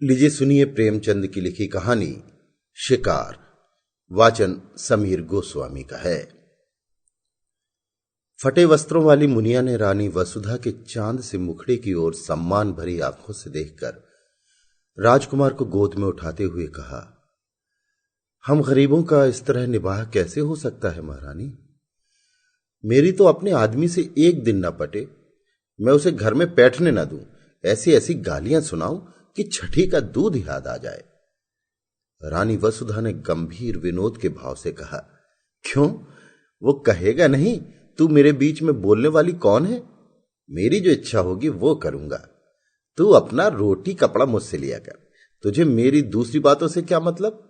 लीजिए सुनिए प्रेमचंद की लिखी कहानी शिकार। वाचन समीर गोस्वामी का है। फटे वस्त्रों वाली मुनिया ने रानी वसुधा के चांद से मुखड़े की ओर सम्मान भरी आंखों से देखकर राजकुमार को गोद में उठाते हुए कहा, हम गरीबों का इस तरह निबाह कैसे हो सकता है महारानी। मेरी तो अपने आदमी से एक दिन न पटे, मैं उसे घर में बैठने न दूं, ऐसी ऐसी गालियां सुनाऊं कि छठी का दूध याद आ जाए। रानी वसुधा ने गंभीर विनोद के भाव से कहा, क्यों, वो कहेगा नहीं तू मेरे बीच में बोलने वाली कौन है। मेरी जो इच्छा होगी वो करूंगा। तू अपना रोटी कपड़ा मुझसे लिया कर, तुझे मेरी दूसरी बातों से क्या मतलब।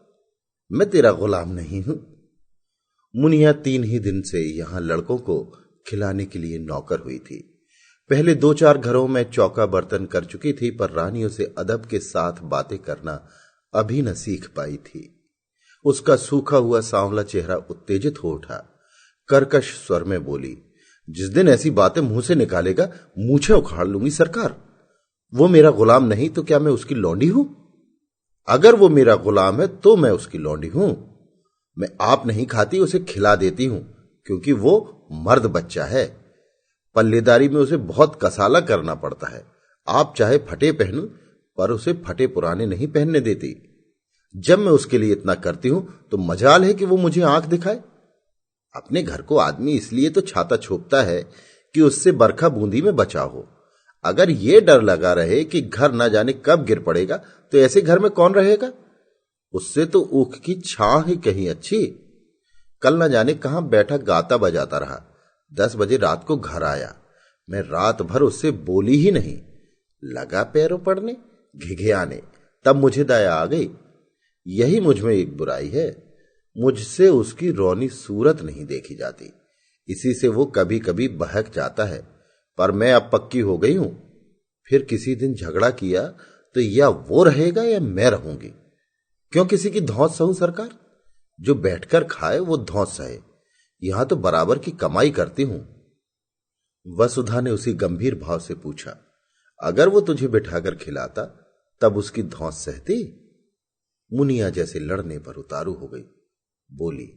मैं तेरा गुलाम नहीं हूं। मुनिया 3 ही दिन से यहां लड़कों को खिलाने के लिए नौकर हुई थी। पहले 2-4 घरों में चौका बर्तन कर चुकी थी, पर रानियों से अदब के साथ बातें करना अभी न सीख पाई थी। उसका सूखा हुआ सांवला चेहरा उत्तेजित हो उठा। कर्कश स्वर में बोली, जिस दिन ऐसी बातें मुंह से निकालेगा मूछें उखाड़ लूंगी सरकार। वो मेरा गुलाम नहीं तो क्या मैं उसकी लौंडी हूं? अगर वो मेरा गुलाम है तो मैं उसकी लौंडी हूं। मैं आप नहीं खाती उसे खिला देती हूं, क्योंकि वो मर्द बच्चा है। पल्लेदारी में उसे बहुत कसाला करना पड़ता है। आप चाहे फटे पहनो, पर उसे फटे पुराने नहीं पहनने देती। जब मैं उसके लिए इतना करती हूं तो मजाल है कि वो मुझे आंख दिखाए। अपने घर को आदमी इसलिए तो छाता छोपता है कि उससे बरखा बूंदी में बचा हो। अगर ये डर लगा रहे कि घर ना जाने कब गिर पड़ेगा तो ऐसे घर में कौन रहेगा। उससे तो ऊख की छां ही कहीं अच्छी। कल ना जाने कहां बैठा गाता बजाता रहा, 10 बजे रात को घर आया। मैं रात भर उससे बोली ही नहीं। लगा पैरों पड़ने, घिघियाने, तब मुझे दया आ गई। यही मुझ में एक बुराई है, मुझसे उसकी रौनी सूरत नहीं देखी जाती। इसी से वो कभी कभी बहक जाता है, पर मैं अब पक्की हो गई हूं। फिर किसी दिन झगड़ा किया तो या वो रहेगा या मैं रहूंगी। क्यों किसी की धौंस सहूं सरकार। जो बैठकर खाए वो धौंस सहे। यहां तो बराबर की कमाई करती हूं। वसुधा ने उसी गंभीर भाव से पूछा, अगर वो तुझे बिठाकर खिलाता तब उसकी धौंस सहती। मुनिया जैसे लड़ने पर उतारू हो गई। बोली,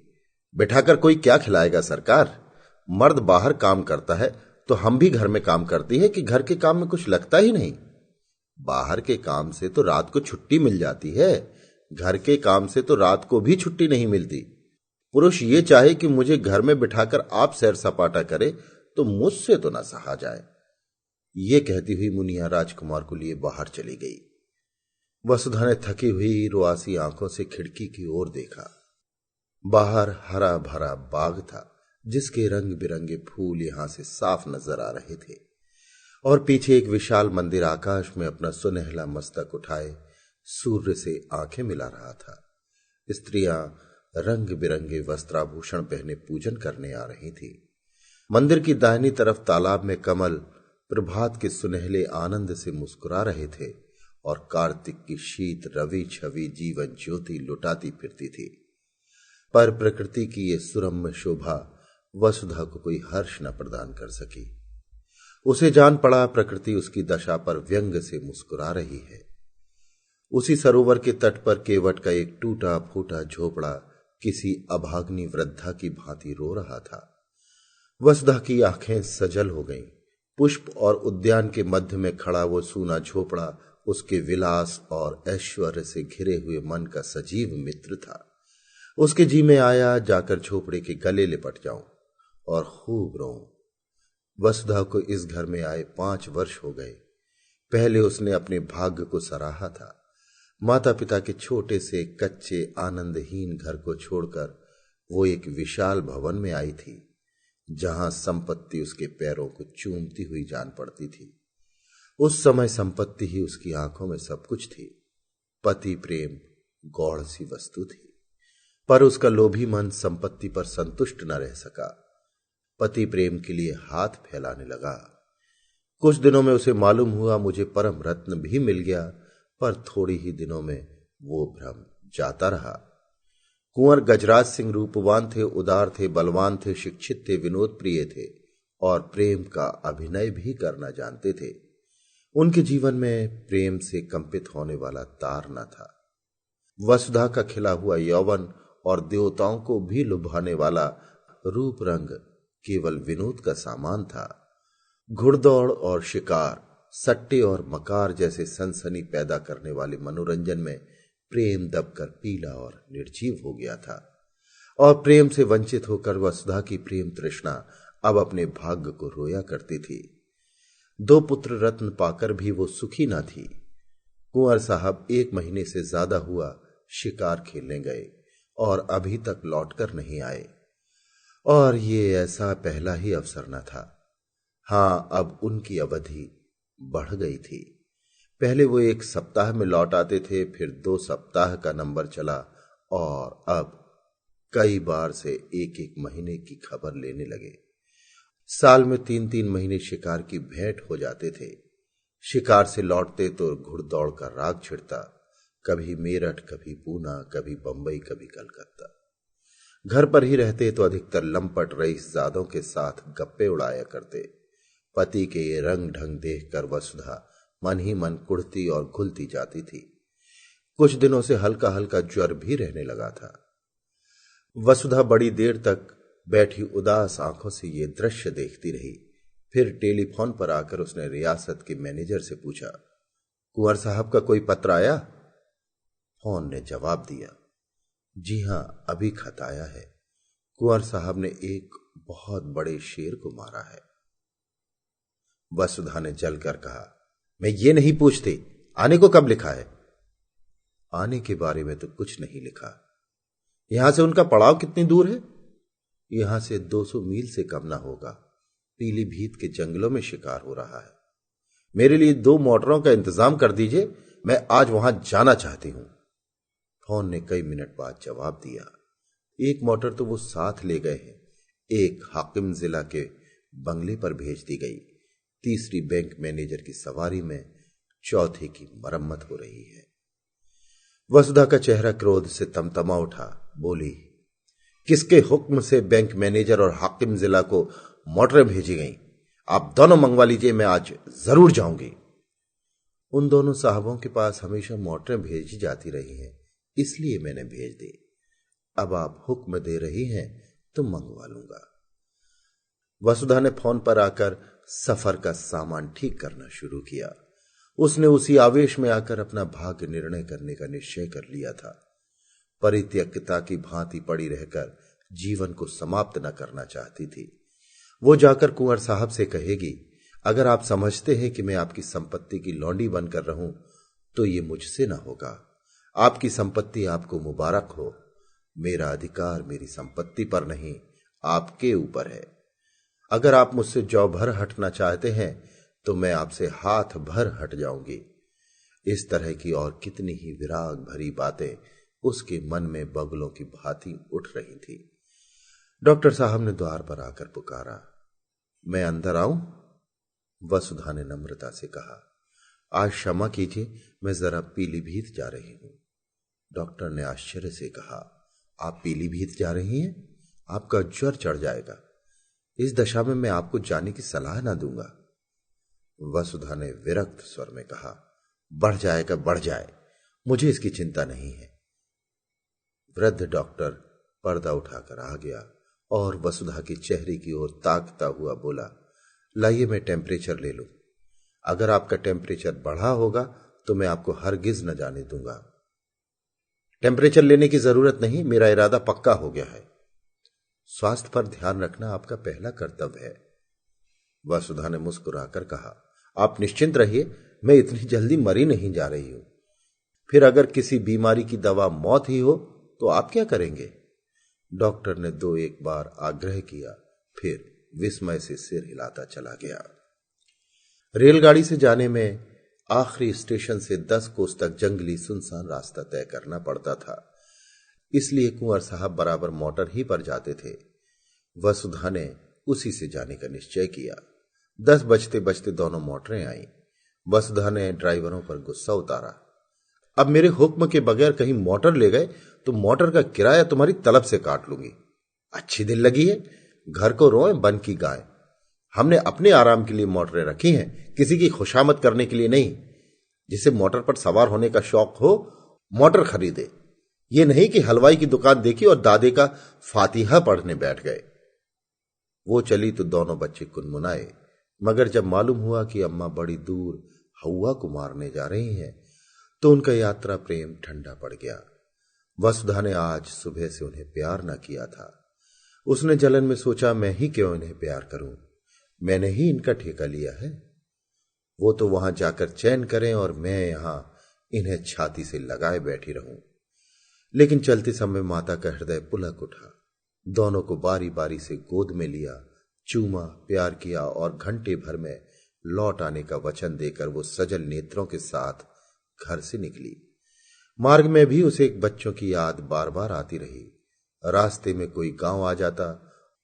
बिठाकर कोई क्या खिलाएगा सरकार। मर्द बाहर काम करता है तो हम भी घर में काम करती है कि घर के काम में कुछ लगता ही नहीं। बाहर के काम से तो रात को छुट्टी मिल जाती है, घर के काम से तो रात को भी छुट्टी नहीं मिलती। पुरुष ये चाहे कि मुझे घर में बिठाकर आप सैर सपाटा करे तो मुझसे तो ना सहा जाए। ये कहती हुई मुनिया राजकुमार को लिए बाहर चली गई। वसुधा ने थकी हुई रुआसी आंखों से खिड़की की ओर देखा। बाहर हरा भरा बाग था, जिसके रंग बिरंगे फूल यहां से साफ नजर आ रहे थे, और पीछे एक विशाल मंदिर आकाश में अपना सुनहला मस्तक उठाए सूर्य से आंखें मिला रहा था। स्त्रियां रंग बिरंगे वस्त्राभूषण पहने पूजन करने आ रही थी। मंदिर की दाहिनी तरफ तालाब में कमल प्रभात के सुनहले आनंद से मुस्कुरा रहे थे, और कार्तिक की शीत रवि छवि जीवन ज्योति लुटाती फिरती थी। पर प्रकृति की ये सुरम्य शोभा वसुधा को कोई हर्ष न प्रदान कर सकी। उसे जान पड़ा प्रकृति उसकी दशा पर व्यंग से मुस्कुरा रही है। उसी सरोवर के तट पर केवट का एक टूटा फूटा झोपड़ा किसी अभाग्नि वृद्धा की भांति रो रहा था। वसुधा की आंखें सजल हो गईं। पुष्प और उद्यान के मध्य में खड़ा वो सूना झोपड़ा उसके विलास और ऐश्वर्य से घिरे हुए मन का सजीव मित्र था। उसके जी में आया जाकर झोपड़े के गले लिपट जाऊं और खूब रोऊं। वसुधा को इस घर में आए 5 वर्ष हो गए। पहले उसने अपने भाग्य को सराहा था। माता पिता के छोटे से कच्चे आनंदहीन घर को छोड़कर वो एक विशाल भवन में आई थी, जहां संपत्ति उसके पैरों को चूमती हुई जान पड़ती थी। उस समय संपत्ति ही उसकी आंखों में सब कुछ थी। पति प्रेम गौड़ सी वस्तु थी, पर उसका लोभी मन संपत्ति पर संतुष्ट न रह सका। पति प्रेम के लिए हाथ फैलाने लगा। कुछ दिनों में उसे मालूम हुआ मुझे परम रत्न भी मिल गया, पर थोड़ी ही दिनों में वो भ्रम जाता रहा। कुंवर गजराज सिंह रूपवान थे, उदार थे, बलवान थे, शिक्षित थे, विनोद प्रिय थे, और प्रेम का अभिनय भी करना जानते थे। उनके जीवन में प्रेम से कंपित होने वाला तार न था। वसुधा का खिला हुआ यौवन और देवताओं को भी लुभाने वाला रूप रंग केवल विनोद का सामान था। घुड़दौड़ और शिकार, सट्टे और मकार जैसे सनसनी पैदा करने वाले मनोरंजन में प्रेम दबकर पीला और निर्जीव हो गया था। और प्रेम से वंचित होकर वसुधा की प्रेम तृष्णा अब अपने भाग्य को रोया करती थी। 2 पुत्र रत्न पाकर भी वो सुखी न थी। कुंवर साहब 1 महीने से ज्यादा हुआ शिकार खेलने गए और अभी तक लौटकर नहीं आए। और ये ऐसा पहला ही अवसर न था। हां, अब उनकी अवधि बढ़ गई थी। पहले वो 1 सप्ताह में लौट आते थे, फिर 2 सप्ताह का नंबर चला और अब कई बार से 1-1 महीने की खबर लेने लगे। साल में 3-3 महीने शिकार की भेंट हो जाते थे। शिकार से लौटते तो घुड़दौड़ का राग छिड़ता, कभी मेरठ, कभी पूना, कभी बंबई, कभी कलकत्ता। घर पर ही रहते तो अधिकतर लंपट रईसजादों के साथ गप्पे उड़ाया करते। पति के ये रंग ढंग देखकर वसुधा मन ही मन कुढ़ती और घुलती जाती थी। कुछ दिनों से हल्का हल्का ज्वर भी रहने लगा था। वसुधा बड़ी देर तक बैठी उदास आंखों से ये दृश्य देखती रही। फिर टेलीफोन पर आकर उसने रियासत के मैनेजर से पूछा, कुंवर साहब का कोई पत्र आया? फोन ने जवाब दिया, जी हां, अभी खत आया है। कुंवर साहब ने एक बहुत बड़े शेर को मारा है। वसुधा ने जलकर कहा, मैं ये नहीं पूछती आने को कब लिखा है? आने के बारे में तो कुछ नहीं लिखा। यहां से उनका पड़ाव कितनी दूर है? यहां से 200 मील से कम ना होगा। पीलीभीत के जंगलों में शिकार हो रहा है। मेरे लिए 2 मोटरों का इंतजाम कर दीजिए, मैं आज वहां जाना चाहती हूं। फोन ने कई मिनट बाद जवाब दिया, 1 मोटर तो वो साथ ले गए हैं, 1 हाकिम जिला के बंगले पर भेज दी गई, 3री बैंक मैनेजर की सवारी में, 4थी की मरम्मत हो रही है। वसुधा का चेहरा क्रोध से तमतमा उठा। बोली, किसके हुक्म से बैंक मैनेजर और हाकिम जिला को मोटरें भेजी गईं? आप दोनों मंगवा लीजिए, मैं आज जरूर जाऊंगी। उन दोनों साहबों के पास हमेशा मोटरें भेजी जाती रही हैं, इसलिए मैंने भेज दी। अब आप हुक्म दे रही हैं तो मंगवा लूंगा। वसुधा ने फोन पर आकर सफर का सामान ठीक करना शुरू किया। उसने उसी आवेश में आकर अपना भाग्य निर्णय करने का निश्चय कर लिया था। परित्यक्ता की भांति पड़ी रहकर जीवन को समाप्त न करना चाहती थी। वो जाकर कुंवर साहब से कहेगी, अगर आप समझते हैं कि मैं आपकी संपत्ति की लौंडी बनकर रहूं तो ये मुझसे ना होगा। आपकी संपत्ति आपको मुबारक हो। मेरा अधिकार मेरी संपत्ति पर नहीं, आपके ऊपर है। अगर आप मुझसे जौ भर हटना चाहते हैं तो मैं आपसे हाथ भर हट जाऊंगी। इस तरह की और कितनी ही विराग भरी बातें उसके मन में बगलों की भांति उठ रही थी। डॉक्टर साहब ने द्वार पर आकर पुकारा, मैं अंदर आऊं? वसुधा ने नम्रता से कहा, आज क्षमा कीजिए, मैं जरा पीलीभीत जा रही हूं। डॉक्टर ने आश्चर्य से कहा, आप पीलीभीत जा रही हैं? आपका ज्वर चढ़ जाएगा। इस दशा में मैं आपको जाने की सलाह ना दूंगा। वसुधा ने विरक्त स्वर में कहा, बढ़ जाएगा, बढ़ जाए, मुझे इसकी चिंता नहीं है। वृद्ध डॉक्टर पर्दा उठाकर आ गया और वसुधा के चेहरे की ओर ताकता हुआ बोला, लाइए मैं टेम्परेचर ले लूं। अगर आपका टेम्परेचर बढ़ा होगा तो मैं आपको हरगिज न जाने दूंगा। टेम्परेचर लेने की जरूरत नहीं, मेरा इरादा पक्का हो गया है। स्वास्थ्य पर ध्यान रखना आपका पहला कर्तव्य है। वसुधा ने मुस्कुराकर कहा, आप निश्चिंत रहिए, मैं इतनी जल्दी मरी नहीं जा रही हूं। फिर अगर किसी बीमारी की दवा मौत ही हो तो आप क्या करेंगे? डॉक्टर ने 2-1 बार आग्रह किया, फिर विस्मय से सिर हिलाता चला गया। रेलगाड़ी से जाने में आखिरी स्टेशन से 10 कोस तक जंगली सुनसान रास्ता तय करना पड़ता था, इसलिए कुंवर साहब बराबर मोटर ही पर जाते थे। वसुधा ने उसी से जाने का निश्चय किया। 10 बजते बजते दोनों मोटरें आईं। वसुधा ने ड्राइवरों पर गुस्सा उतारा, अब मेरे हुक्म के बगैर कहीं मोटर ले गए तो मोटर का किराया तुम्हारी तलब से काट लूंगी। अच्छी दिल लगी है, घर को रोए बन की गाय। हमने अपने आराम के लिए मोटरें रखी हैं, किसी की खुशामद करने के लिए नहीं। जिसे मोटर पर सवार होने का शौक हो मोटर खरीदे, ये नहीं कि हलवाई की दुकान देखी और दादे का फातिहा पढ़ने बैठ गए। वो चली तो दोनों बच्चे कुनमुनाए, मगर जब मालूम हुआ कि अम्मा बड़ी दूर हवा को मारने जा रही हैं तो उनका यात्रा प्रेम ठंडा पड़ गया। वसुधा ने आज सुबह से उन्हें प्यार न किया था। उसने जलन में सोचा, मैं ही क्यों इन्हें प्यार करूं, मैंने ही इनका ठेका लिया है। वो तो वहां जाकर चैन करें और मैं यहां इन्हें छाती से लगाए बैठी रहूं। लेकिन चलते समय माता का हृदय पुलक उठा। दोनों को बारी बारी से गोद में लिया, चूमा, प्यार किया और घंटे भर में लौट आने का वचन देकर वो सजल नेत्रों के साथ घर से निकली। मार्ग में भी उसे एक बच्चों की याद बार बार आती रही। रास्ते में कोई गांव आ जाता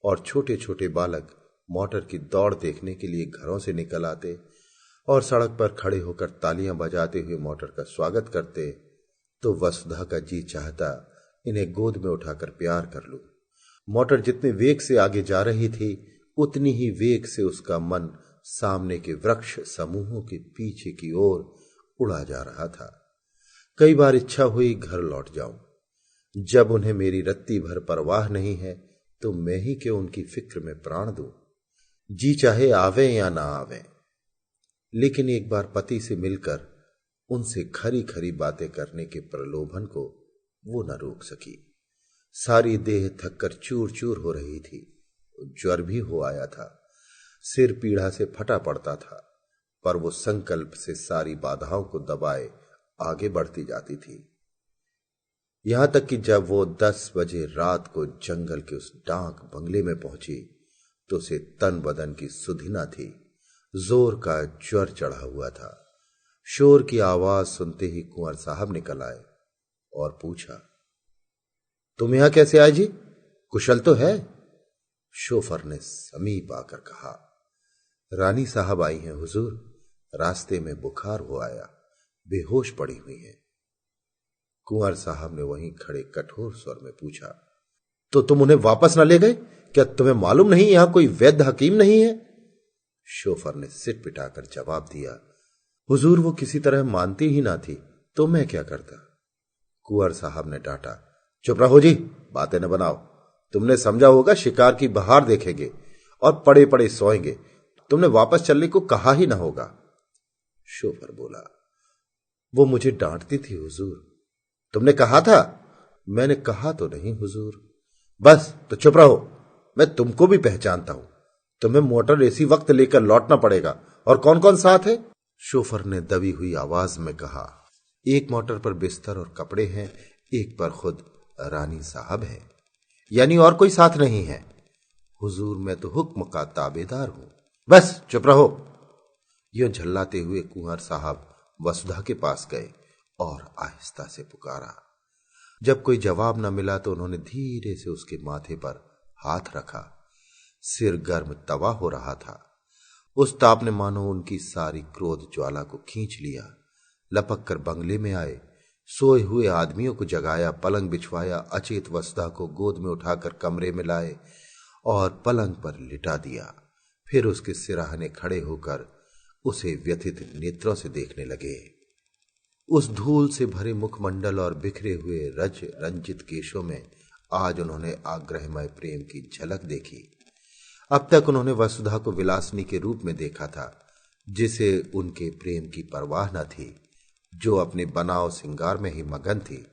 और छोटे छोटे बालक मोटर की दौड़ देखने के लिए घरों से निकल आते और सड़क पर खड़े होकर तालियां बजाते हुए मोटर का स्वागत करते, तो वसुधा का जी चाहता इन्हें गोद में उठाकर प्यार कर लूं। मोटर जितने वेग से आगे जा रही थी उतनी ही वेग से उसका मन सामने के वृक्ष समूहों के पीछे की ओर उड़ा जा रहा था। कई बार इच्छा हुई घर लौट जाऊं। जब उन्हें मेरी रत्ती भर परवाह नहीं है तो मैं ही क्यों उनकी फिक्र में प्राण दूं। जी चाहे आवे या ना आवे। लेकिन एक बार पति से मिलकर उनसे खरी खरी बातें करने के प्रलोभन को वो न रोक सकी। सारी देह थककर चूर चूर हो रही थी। ज्वर भी हो आया था। सिर पीड़ा से फटा पड़ता था, पर वो संकल्प से सारी बाधाओं को दबाए आगे बढ़ती जाती थी। यहां तक कि जब वो 10 बजे रात को जंगल के उस डाक बंगले में पहुंची तो उसे तन बदन की सुधि न थी। जोर का ज्वर चढ़ा हुआ था। शोर की आवाज सुनते ही कुंवर साहब निकल आए और पूछा, तुम यहां कैसे आए जी, कुशल तो है? शोफर ने समीप आकर कहा, रानी साहब आई हैं हुजूर, रास्ते में बुखार हो आया, बेहोश पड़ी हुई हैं। कुंवर साहब ने वहीं खड़े कठोर स्वर में पूछा, तो तुम उन्हें वापस न ले गए? क्या तुम्हें मालूम नहीं यहां कोई वैद्य हकीम नहीं है? शोफर ने सिर पिटाकर जवाब दिया, हुजूर वो किसी तरह मानती ही ना थी तो मैं क्या करता। कुंवर साहब ने डांटा, चुप रहो जी, बातें न बनाओ। तुमने समझा होगा शिकार की बहार देखेंगे और पड़े पड़े सोएंगे, तुमने वापस चलने को कहा ही ना होगा। शोफर बोला, वो मुझे डांटती थी हुजूर। तुमने कहा था? मैंने कहा तो नहीं हुजूर। बस तो चुप रहो, मैं तुमको भी पहचानता हूं। तुम्हें मोटर इसी वक्त लेकर लौटना पड़ेगा। और कौन कौन साथ है? शोफर ने दबी हुई आवाज में कहा, एक मोटर पर बिस्तर और कपड़े हैं, एक पर खुद रानी साहब है। यानी और कोई साथ नहीं है? हुजूर मैं तो हुक्म का ताबेदार हूं। बस चुप रहो। यूं झल्लाते हुए कुंवर साहब वसुधा के पास गए और आहिस्ता से पुकारा। जब कोई जवाब न मिला तो उन्होंने धीरे से उसके माथे पर हाथ रखा। सिर गर्म तवा हो रहा था। उस ताप ने मानो उनकी सारी क्रोध ज्वाला को खींच लिया। लपक कर बंगले में आए, सोए हुए आदमियों को जगाया, पलंग बिछवाया, अचेत वसुधा को गोद में उठाकर कमरे में लाए और पलंग पर लिटा दिया। फिर उसके सिराहने खड़े होकर उसे व्यथित नेत्रों से देखने लगे। उस धूल से भरे मुखमंडल और बिखरे हुए रज रंजित केशों में आज उन्होंने आग्रहमय प्रेम की झलक देखी। अब तक उन्होंने वसुधा को विलासिनी के रूप में देखा था, जिसे उनके प्रेम की परवाह न थी, जो अपने बनाव सिंगार में ही मगन थी।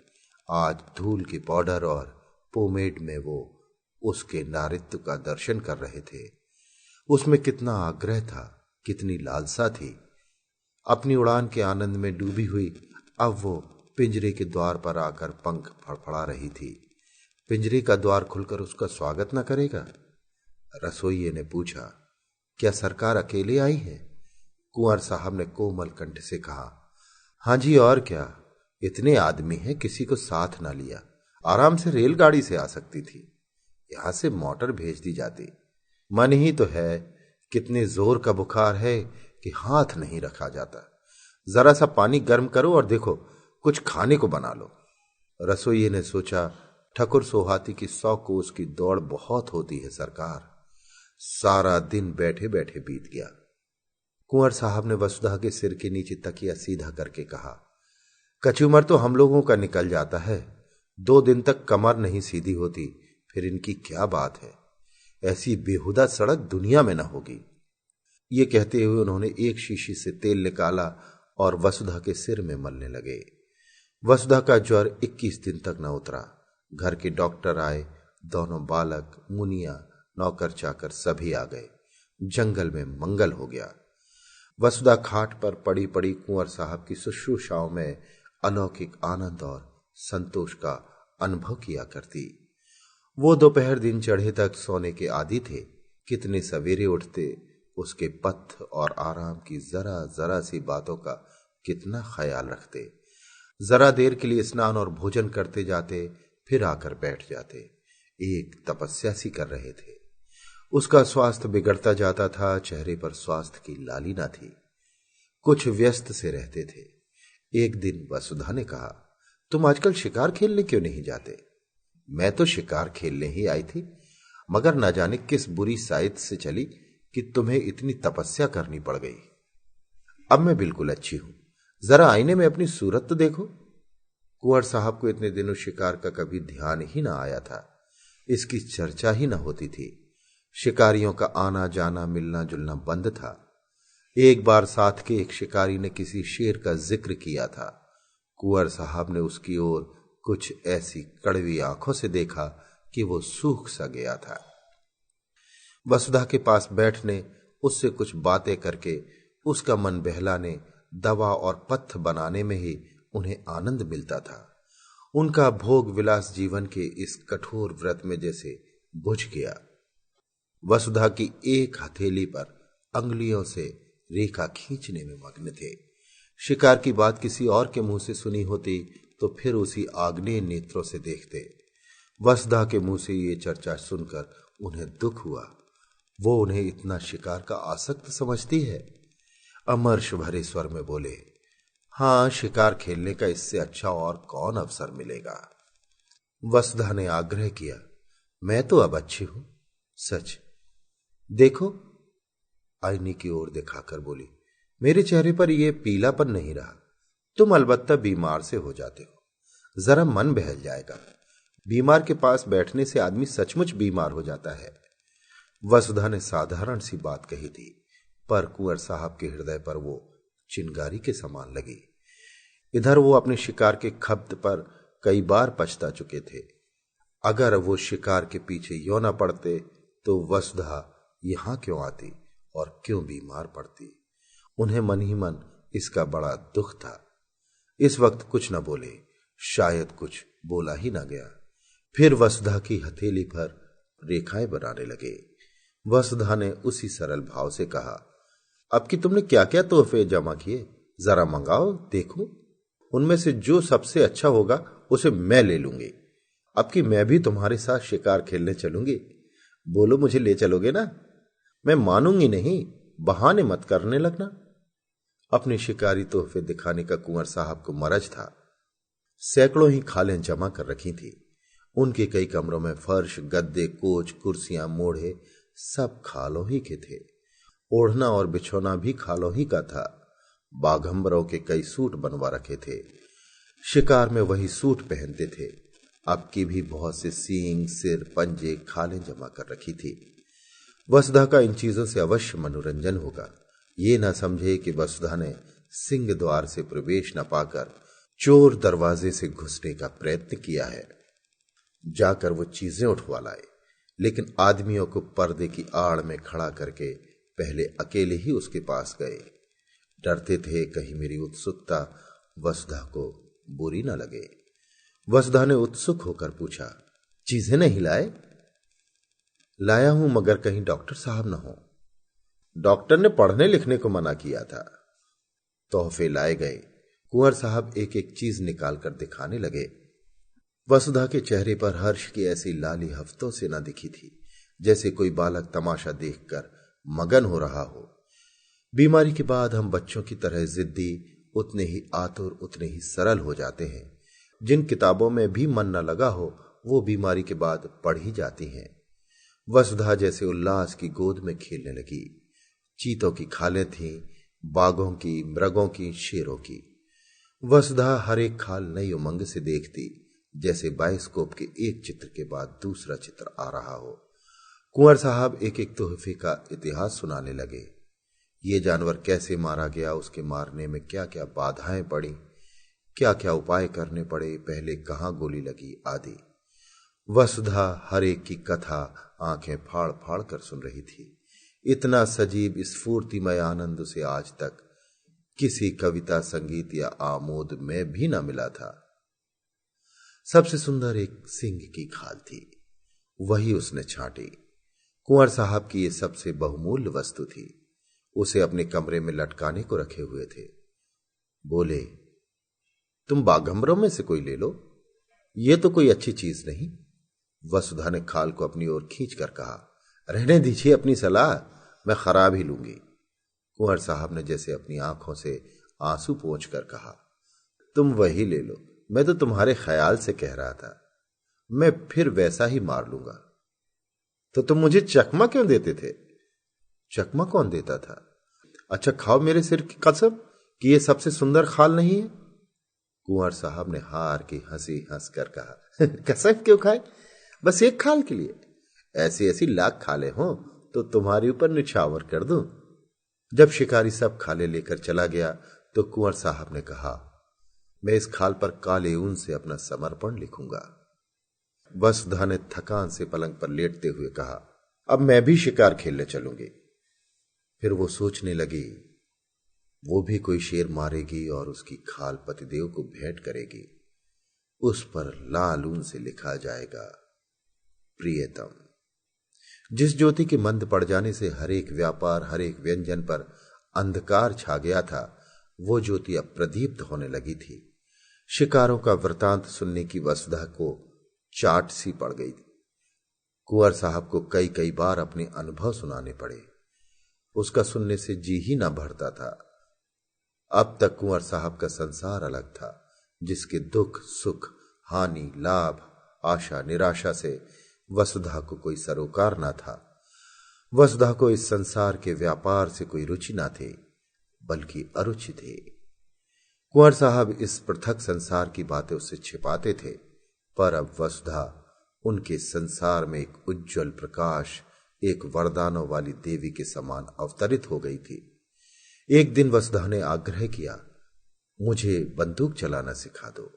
आज धूल की पाउडर और पोमेड में वो उसके नारित्व का दर्शन कर रहे थे। उसमें कितना आग्रह था, कितनी लालसा थी। अपनी उड़ान के आनंद में डूबी हुई अब वो पिंजरे के द्वार पर आकर पंख फड़फड़ा रही थी। पिंजरे का द्वार खुलकर उसका स्वागत न करेगा? रसोइये ने पूछा, क्या सरकार अकेले आई है? कुंवर साहब ने कोमल कंठ से कहा, हां जी, और क्या, इतने आदमी हैं, किसी को साथ ना लिया। आराम से रेलगाड़ी से आ सकती थी, यहां से मोटर भेज दी जाती। मन ही तो है, कितने जोर का बुखार है कि हाथ नहीं रखा जाता। जरा सा पानी गर्म करो और देखो कुछ खाने को बना लो। रसोइये ने सोचा, ठकुर सोहाती की 100 कोस की दौड़ बहुत होती है सरकार। सारा दिन बैठे बैठे बीत गया। कुंवर साहब ने वसुधा के सिर के नीचे तकिया सीधा करके कहा, कच्ची उम्र तो हम लोगों का निकल जाता है, 2 दिन तक कमर नहीं सीधी होती, फिर इनकी क्या बात है। ऐसी बेहुदा सड़क दुनिया में न होगी। ये कहते हुए उन्होंने एक शीशी से तेल निकाला और वसुधा के सिर में मलने लगे। वसुधा का ज्वर 21 दिन तक न उतरा। घर के डॉक्टर आए, दोनों बालक, मुनिया, नौकर चाकर सभी आ गए। जंगल में मंगल हो गया। वसुधा खाट पर पड़ी पड़ी कुंवर साहब की शुश्रूषाओं में अलौकिक आनंद और संतोष का अनुभव किया करती। वो दोपहर दिन चढ़े तक सोने के आदी थे। कितने सवेरे उठते, उसके पथ और आराम की जरा जरा सी बातों का कितना ख्याल रखते। जरा देर के लिए स्नान और भोजन करते जाते, फिर आकर बैठ जाते। एक तपस्या सी कर रहे थे। उसका स्वास्थ्य बिगड़ता जाता था, चेहरे पर स्वास्थ्य की लालिमा थी। कुछ व्यस्त से रहते थे। एक दिन वसुधा ने कहा, तुम आजकल शिकार खेलने क्यों नहीं जाते? मैं तो शिकार खेलने ही आई थी, मगर न जाने किस बुरी साइट से चली कि तुम्हें इतनी तपस्या करनी पड़ गई। अब मैं बिल्कुल अच्छी हूं, जरा आईने में अपनी सूरत तो देखो। कुंवर साहब को इतने दिनों शिकार का कभी ध्यान ही ना आया था। इसकी चर्चा ही ना होती थी। शिकारियों का आना जाना, मिलना जुलना बंद था। एक बार साथ के एक शिकारी ने किसी शेर का जिक्र किया था। कुंवर साहब ने उसकी ओर कुछ ऐसी कड़वी आंखों से देखा कि वो सूख सा गया था। वसुधा के पास बैठने, उससे कुछ बातें करके, उसका मन बहलाने, दवा और पथ्य बनाने में ही उन्हें आनंद मिलता था। उनका भोग विलास जीवन के इस कठोर व्रत में जैसे बुझ गया। वसुधा की एक हथेली पर अंगुलियों से रेखा खींचने में मग्न थे। शिकार की बात किसी और के मुंह से सुनी होती तो फिर उसी आग्नेय नेत्रों से देखते। वसुधा के मुंह से ये चर्चा सुनकर उन्हें दुख हुआ। वो उन्हें इतना शिकार का आसक्त समझती है। अमर्ष भरे स्वर में बोले, हां, शिकार खेलने का इससे अच्छा और कौन अवसर मिलेगा। वसुधा ने आग्रह किया, मैं तो अब अच्छी हूं, सच देखो। आईने की ओर दिखाकर बोली, मेरे चेहरे पर यह पीलापन नहीं रहा। तुम अलबत्ता बीमार से हो जाते हो, जरा मन बहल जाएगा। बीमार के पास बैठने से आदमी सचमुच बीमार हो जाता है। वसुधा ने साधारण सी बात कही थी, पर कुंवर साहब के हृदय पर वो चिंगारी के समान लगी। इधर वो अपने शिकार के खब्त पर कई बार पछता चुके थे। अगर वो शिकार के पीछे यों न पड़ते तो वसुधा यहां क्यों आती और क्यों बीमार पड़ती। उन्हें मन ही मन इसका बड़ा दुख था। इस वक्त कुछ न बोले, शायद कुछ बोला ही न गया। फिर वसुधा की हथेली पर रेखाएं बनाने लगे। वसुधा ने उसी सरल भाव से कहा, अब कि तुमने क्या क्या तोहफे जमा किए, जरा मंगाओ देखो। उनमें से जो सबसे अच्छा होगा उसे मैं ले लूंगी। अब कि मैं भी तुम्हारे साथ शिकार खेलने चलूंगी। बोलो, मुझे ले चलोगे ना? मैं मानूंगी नहीं, बहाने मत करने लगना। अपने शिकारी तोहफे दिखाने का कुंवर साहब को मरज था। सैकड़ों ही खालें जमा कर रखी थी। उनके कई कमरों में फर्श, गद्दे, कोच, कुर्सियां, मोढ़े सब खालों ही के थे। ओढ़ना और बिछोना भी खालों ही का था। बाघंबरों के कई सूट बनवा रखे थे। शिकार में वही सूट पहनते थे। अब की भी बहुत से सींग, सिर, पंजे, खालें जमा कर रखी थी। वसुधा का इन चीजों से अवश्य मनोरंजन होगा। ये न समझे कि वसुधा ने सिंह द्वार से प्रवेश न पाकर चोर दरवाजे से घुसने का प्रयत्न किया है। जाकर वो चीजें उठवा लाए, लेकिन आदमियों को पर्दे की आड़ में खड़ा करके पहले अकेले ही उसके पास गए। डरते थे कहीं मेरी उत्सुकता वसुधा को बुरी न लगे। वसुधा ने उत्सुक होकर पूछा, चीजें नहीं लाए? लाया हूं, मगर कहीं डॉक्टर साहब न हो। डॉक्टर ने पढ़ने लिखने को मना किया था। तोहफे लाए गए। कुंवर साहब एक एक चीज निकालकर दिखाने लगे। वसुधा के चेहरे पर हर्ष की ऐसी लाली हफ्तों से न दिखी थी, जैसे कोई बालक तमाशा देखकर मगन हो रहा हो। बीमारी के बाद हम बच्चों की तरह जिद्दी, उतने ही आतुर, उतने ही सरल हो जाते हैं। जिन किताबों में भी मन न लगा हो वो बीमारी के बाद पढ़ ही जाती हैं। वसुधा जैसे उल्लास की गोद में खेलने लगी। चीतों की खालें थीं, बाघों की, मृगों की, शेरों की। वसुधा हर एक खाल नई उमंग से देखती, जैसे बायोस्कोप के एक चित्र के बाद दूसरा चित्र आ रहा हो। कुंवर साहब एक एक तोहफे का इतिहास सुनाने लगे। ये जानवर कैसे मारा गया, उसके मारने में क्या क्या बाधाएं पड़ी, क्या क्या उपाय करने पड़े, पहले कहां गोली लगी, आदि। वसुधा हर एक की कथा आंखें फाड़ फाड़ कर सुन रही थी। इतना सजीव स्फूर्तिमय आनंद उसे आज तक किसी कविता, संगीत या आमोद में भी न मिला था। सबसे सुंदर एक सिंह की खाल थी, वही उसने छांटी। कुंवर साहब की ये सबसे बहुमूल्य वस्तु थी। उसे अपने कमरे में लटकाने को रखे हुए थे। बोले, तुम बाघंबरों में से कोई ले लो, ये तो कोई अच्छी चीज नहीं। वसुधा ने खाल को अपनी ओर खींच कर कहा, रहने दीजिए अपनी सलाह, मैं खराब ही लूंगी। कुंवर साहब ने जैसे अपनी आंखों से आंसू पोंछ कर कहा, तुम वही ले लो, मैं तो तुम्हारे ख्याल से कह रहा था, मैं फिर वैसा ही मार लूंगा। तो तुम मुझे चकमा क्यों देते थे? चकमा कौन देता था? अच्छा, खाओ मेरे सिर की कसम कि ये सबसे सुंदर खाल नहीं है। कुंवर साहब ने हार की हंसी हंस कर कहा, कसम क्यों खाए, बस एक खाल के लिए? ऐसी ऐसी लाख खाले हों तो तुम्हारे ऊपर निछावर कर दूं। जब शिकारी सब खाले लेकर चला गया तो कुंवर साहब ने कहा, मैं इस खाल पर काले ऊन से अपना समर्पण लिखूंगा। वसुधा ने थकान से पलंग पर लेटते हुए कहा, अब मैं भी शिकार खेलने चलूंगी। फिर वो सोचने लगी, वो भी कोई शेर मारेगी और उसकी खाल पतिदेव को भेंट करेगी। उस पर लाल ऊन से लिखा जाएगा, प्रियतम। जिस ज्योति के मंद पड़ जाने से हर एक व्यापार, हर एक व्यंजन पर अंधकार छा गया था, वो ज्योति अब प्रदीप्त होने लगी थी। शिकारों का वृतांत सुनने की वसुधा को चाट सी पड़ गई। कुंवर साहब को कई कई बार अपने अनुभव सुनाने पड़े। उसका सुनने से जी ही ना भरता था। अब तक कुंवर साहब का संसार अलग था, जिसके दुख, सुख, हानि, लाभ, आशा, निराशा से वसुधा को कोई सरोकार ना था। वसुधा को इस संसार के व्यापार से कोई रुचि ना थी, बल्कि अरुचि थी। कुंवर साहब इस पृथक संसार की बातें उससे छिपाते थे, पर अब वसुधा उनके संसार में एक उज्जवल प्रकाश, एक वरदानों वाली देवी के समान अवतरित हो गई थी। एक दिन वसुधा ने आग्रह किया, मुझे बंदूक चलाना सिखा दो।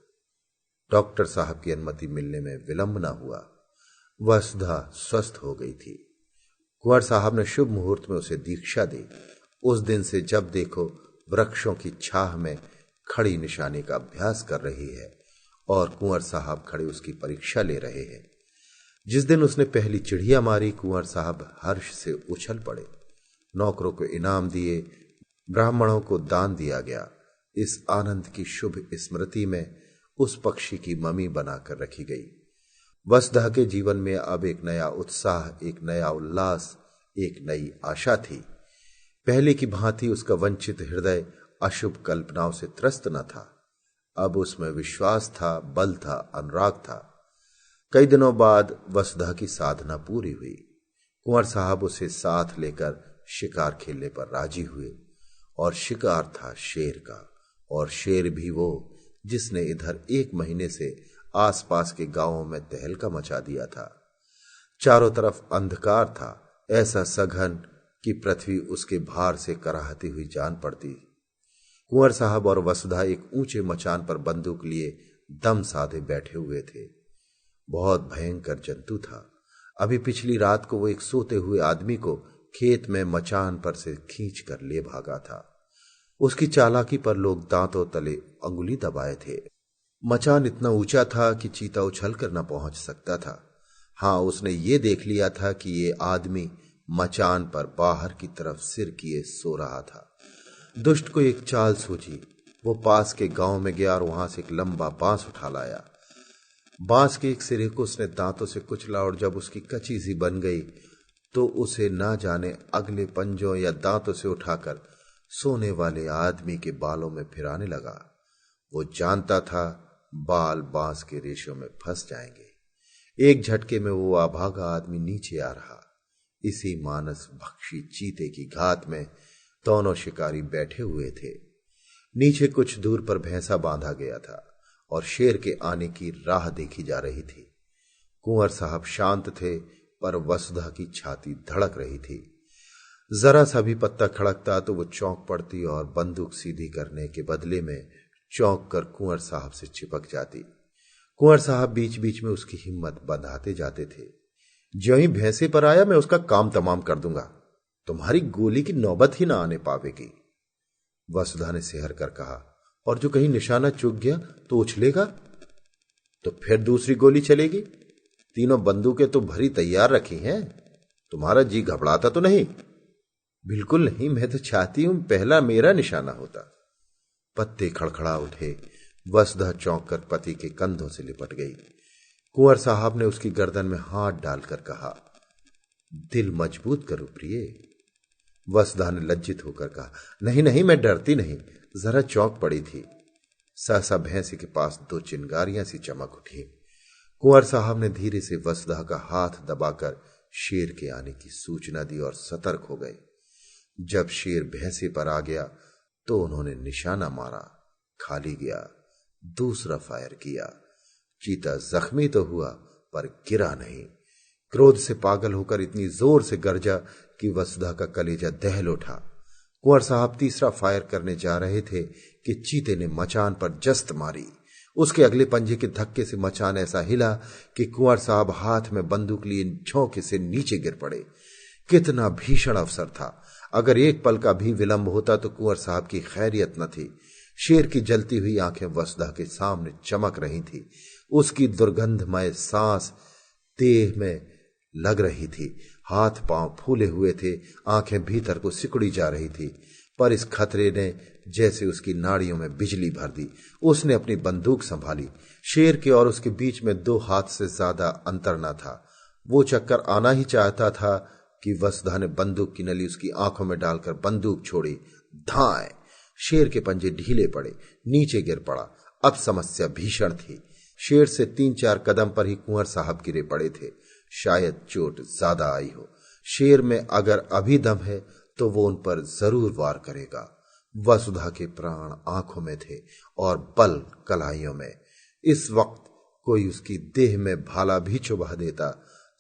डॉक्टर साहब की अनुमति मिलने में विलंब न हुआ। वसुधा स्वस्थ हो गई थी। कुंवर साहब ने शुभ मुहूर्त में उसे दीक्षा दी। उस दिन से जब देखो वृक्षों की छाह में खड़ी निशाने का अभ्यास कर रही है और कुंवर साहब खड़े उसकी परीक्षा ले रहे हैं। जिस दिन उसने पहली चिड़िया मारी, कुंवर साहब हर्ष से उछल पड़े। नौकरों को इनाम दिए, ब्राह्मणों को दान दिया गया। इस आनंद की शुभ स्मृति में उस पक्षी की ममी बनाकर रखी गई। वसुधा के जीवन में अब एक नया उत्साह, एक नया उल्लास, एक नई आशा थी। पहले की भांति उसका वंचित हृदय अशुभ कल्पनाओं से त्रस्त न था। अब उसमें विश्वास था, बल था, अनुराग था। कई दिनों बाद वसुधा की साधना पूरी हुई। कुंवर साहब उसे साथ लेकर शिकार खेलने पर राजी हुए, और शिकार था शेर का, और शेर भी वो जिसने इधर 1 महीने से आसपास के गांवों में तहलका मचा दिया था। चारों तरफ अंधकार था, ऐसा सघन कि पृथ्वी उसके भार से कराहती हुई जान पड़ती। कुंवर साहब और वसुधा एक ऊंचे मचान पर बंदूक लिए दम साधे बैठे हुए थे। बहुत भयंकर जंतु था। अभी पिछली रात को वो एक सोते हुए आदमी को खेत में मचान पर से खींच कर ले भागा था। उसकी चालाकी पर लोग दांतों तले अंगुली दबाए थे। मचान इतना ऊंचा था कि चीता उछल कर न पहुंच सकता था। हां, उसने ये देख लिया था कि ये आदमी मचान पर बाहर की तरफ सिर किए सो रहा था। दुष्ट को एक चाल सूझी। वो पास के गांव में गया और वहां से एक लंबा बांस उठा लाया। बांस के एक सिरे को उसने दांतों से कुचला, और जब उसकी कच्ची सी बन गई तो उसे ना जाने अगले पंजों या दांतों से उठाकर सोने वाले आदमी के बालों में फिराने लगा। वो जानता था बाल बांस के रेशों में फंस जाएंगे, एक झटके में वो अभागा आदमी नीचे आ रहा। इसी मानस भक्षी चीते की घात में दोनों शिकारी बैठे हुए थे। नीचे कुछ दूर पर भैंसा बांधा गया था और शेर के आने की राह देखी जा रही थी। कुंवर साहब शांत थे, पर वसुधा की छाती धड़क रही थी। जरा सा भी पत्ता खड़कता तो वो चौंक पड़ती और बंदूक सीधी करने के बदले में चौंक कर कुंवर साहब से चिपक जाती। कुंवर साहब बीच बीच में उसकी हिम्मत बंधाते जाते थे। ज्यों ही भैंसे पर आया मैं उसका काम तमाम कर दूंगा, तुम्हारी गोली की नौबत ही ना आने पावेगी। वसुधा ने सिहर कर कहा, और जो कहीं निशाना चूक गया तो उछलेगा, तो फिर दूसरी गोली चलेगी। तीनों बंदूकें तो भरी तैयार रखी हैं, तुम्हारा जी घबराता तो नहीं? बिल्कुल नहीं, मैं तो चाहती हूं पहला मेरा निशाना होता। पत्ते खड़खड़ा उठे। वसुधा चौंक कर पति के कंधों से लिपट गई। कुंवर साहब ने उसकी गर्दन में हाथ डालकर कहा, दिल मजबूत करो प्रिय। वसुधा ने लज्जित होकर कहा, नहीं नहीं, मैं डरती नहीं, जरा चौंक पड़ी थी। सहसा भैंसी के पास दो चिंगारियां सी चमक उठी। कुंवर साहब ने धीरे से वसुधा का हाथ दबाकर शेर के आने की सूचना दी और सतर्क हो गए। जब शेर भैंसे पर आ गया तो उन्होंने निशाना मारा, खाली गया। दूसरा फायर किया। चीता जख्मी तो हुआ पर गिरा नहीं। क्रोध से पागल होकर इतनी जोर से गरजा कि वसुधा का कलेजा दहल उठा। कुंवर साहब तीसरा फायर करने जा रहे थे कि चीते ने मचान पर जस्त मारी। उसके अगले पंजे के धक्के से मचान ऐसा हिला कि कुंवर साहब हाथ में बंदूक लिए झोंके से नीचे गिर पड़े। कितना भीषण अवसर था! अगर एक पल का भी विलंब होता तो कुंवर साहब की खैरियत न थी। शेर की जलती हुई आंखें वसुधा के सामने चमक रही थी। उसकी दुर्गंधमय सांस देह में लग रही थी। हाथ पांव फूले हुए थे, आंखें भीतर को सिकुड़ी जा रही थी। पर इस खतरे ने जैसे उसकी नाड़ियों में बिजली भर दी। उसने अपनी बंदूक संभाली। शेर के और उसके बीच में 2 हाथ से ज्यादा अंतर न था। वो चक्कर आना ही चाहता था कि वसुधा ने बंदूक की नली उसकी आंखों में डालकर बंदूक छोड़ी। धाए! शेर के पंजे ढीले पड़े, नीचे गिर पड़ा। अब समस्या भीषण थी। शेर से 3-4 कदम पर ही कुंवर साहब गिरे पड़े थे। शायद चोट ज्यादा आई हो। शेर में अगर अभी दम है तो वो उन पर जरूर वार करेगा। वसुधा के प्राण आंखों में थे और बल कलाइयों में। इस वक्त कोई उसकी देह में भाला भी चुभा देता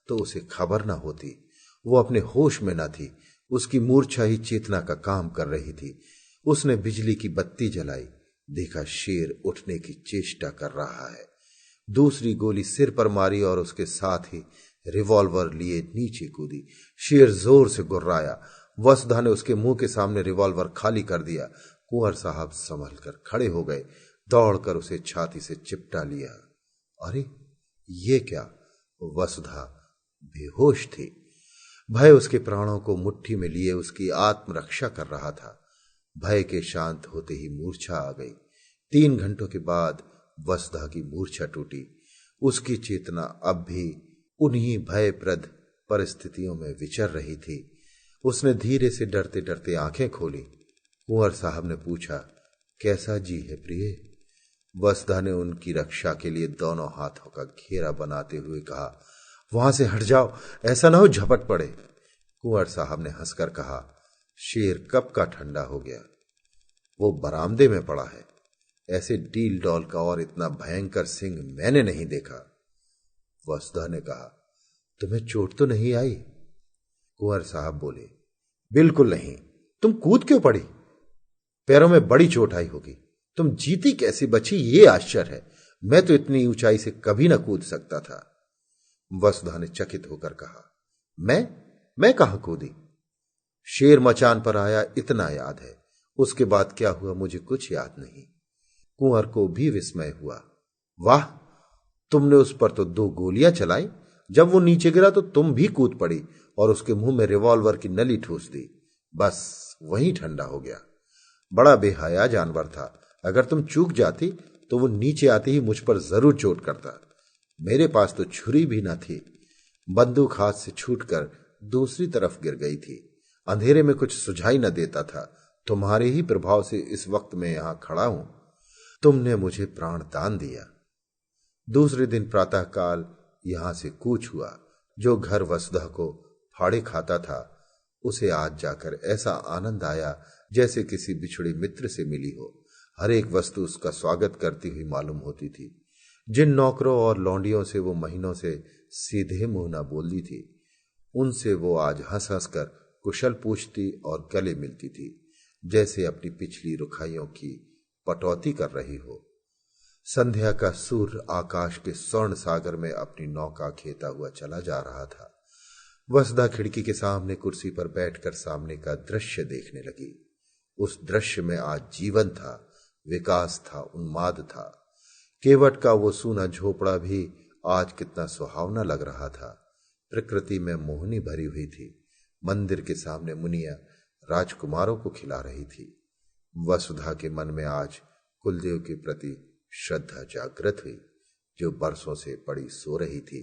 तो उसे खबर न होती। वो अपने होश में न थी। उसकी मूर्छा ही चेतना का काम कर रही थी। उसने बिजली की बत्ती जलाई। देखा शेर उठने की चेष्टा कर रहा है। दूसरी गोली सिर पर मारी और उसके साथ ही रिवॉल्वर लिए नीचे कूदी। शेर जोर से गुर्राया। वसुधा ने उसके मुंह के सामने रिवॉल्वर खाली कर दिया। कुंवर साहब संभल कर खड़े हो गए, दौड़कर उसे छाती से चिपटा लिया। अरे ये क्या! वसुधा बेहोश थी। भय उसके प्राणों को मुट्ठी में लिए उसकी आत्मरक्षा कर रहा था। भय के शांत होते ही मूर्छा आ गई। 3 घंटों के बाद वसुधा की मूर्छा टूटी। उसकी चेतना अब भी उन्हीं भयप्रद परिस्थितियों में विचर रही थी। उसने धीरे से डरते डरते आंखें खोली। कुंवर साहब ने पूछा, कैसा जी है प्रिय? वसुधा ने उनकी रक्षा के लिए दोनों हाथों का घेरा बनाते हुए कहा, वहां से हट जाओ, ऐसा ना हो झपट पड़े। कुंवर साहब ने हंसकर कहा, शेर कब का ठंडा हो गया, वो बरामदे में पड़ा है। ऐसे डील डॉल का और इतना भयंकर सिंह मैंने नहीं देखा। वसुधा ने कहा, तुम्हें चोट तो नहीं आई? कुंवर साहब बोले, बिल्कुल नहीं। तुम कूद क्यों पड़ी? पैरों में बड़ी चोट आई होगी। तुम जीती कैसी बची, ये आश्चर्य है। मैं तो इतनी ऊंचाई से कभी ना कूद सकता था। वसुधा ने चकित होकर कहा, मैं कहां कूदी? शेर मचान पर आया इतना याद है, उसके बाद क्या हुआ मुझे कुछ याद नहीं। कुंवर को भी विस्मय हुआ। वाह, तुमने उस पर तो 2 गोलियां चलाई। जब वो नीचे गिरा तो तुम भी कूद पड़ी और उसके मुंह में रिवॉल्वर की नली ठूस दी। बस वहीं ठंडा हो गया। बड़ा बेहया जानवर था। अगर तुम चूक जाती तो वो नीचे आते ही मुझ पर जरूर चोट करता। मेरे पास तो छुरी भी न थी। बंदूक हाथ से छूटकर दूसरी तरफ गिर गई थी। अंधेरे में कुछ सुझाई न देता था। तुम्हारे ही प्रभाव से इस वक्त मैं यहां खड़ा हूं। तुमने मुझे प्राण दान दिया। दूसरे दिन प्रातःकाल यहां से कूच हुआ। जो घर वसुधा को फाड़े खाता था, उसे आज जाकर ऐसा आनंद आया जैसे किसी बिछड़े मित्र से मिली हो। हर एक वस्तु उसका स्वागत करती हुई मालूम होती थी। जिन नौकरों और लौंडियों से वो महीनों से सीधे मुंह न बोलती थी, उनसे वो आज हंस हंस कर कुशल पूछती और गले मिलती थी, जैसे अपनी पिछली रुखाइयों की पटौती कर रही हो। संध्या का सूर्य आकाश के स्वर्ण सागर में अपनी नौका खेता हुआ चला जा रहा था। वसुधा खिड़की के सामने कुर्सी पर बैठकर सामने का दृश्य देखने लगी। उस दृश्य में आज जीवन था, विकास था, उन्माद था। केवट का वो सूना झोपड़ा भी आज कितना सुहावना लग रहा था। प्रकृति में मोहनी भरी हुई थी। मंदिर के सामने मुनिया राजकुमारों को खिला रही थी। वसुधा के मन में आज कुलदेव के प्रति श्रद्धा जागृत हुई, जो बरसों से पड़ी सो रही थी।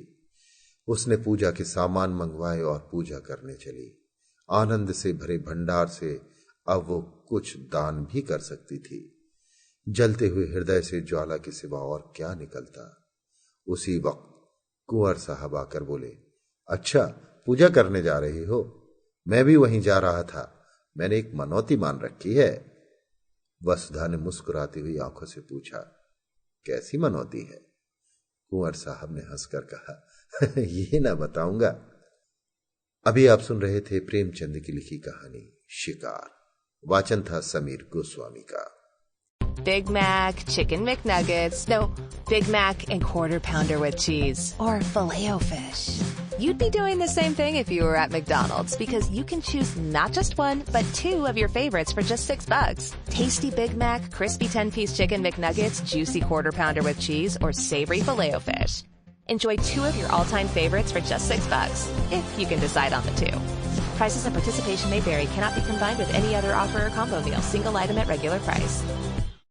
उसने पूजा के सामान मंगवाए और पूजा करने चली। आनंद से भरे भंडार से अब वो कुछ दान भी कर सकती थी। जलते हुए हृदय से ज्वाला के सिवा और क्या निकलता। उसी वक्त कुंवर साहब आकर बोले, अच्छा, पूजा करने जा रही हो? मैं भी वहीं जा रहा था। मैंने एक मनौती मान रखी है। वसुधा ने मुस्कुराती हुई आंखों से पूछा, कैसी मनौती है? कुंवर साहब ने हंसकर कहा, ये ना बताऊंगा। अभी आप सुन रहे थे प्रेमचंद की लिखी कहानी शिकार। वाचन था समीर गोस्वामी का। Big Mac, Chicken McNuggets, no, Big Mac and Quarter Pounder with cheese. Or Filet-O-Fish. You'd be doing the same thing if you were at McDonald's, because you can choose not just one, but 2 of your favorites for just $6. Tasty Big Mac, crispy 10-piece Chicken McNuggets, juicy Quarter Pounder with cheese, or savory Filet-O-Fish. Enjoy 2 of your all-time favorites for just $6, if you can decide on the 2. Prices and participation may vary. Cannot be combined with any other offer or combo meal. Single item at regular price.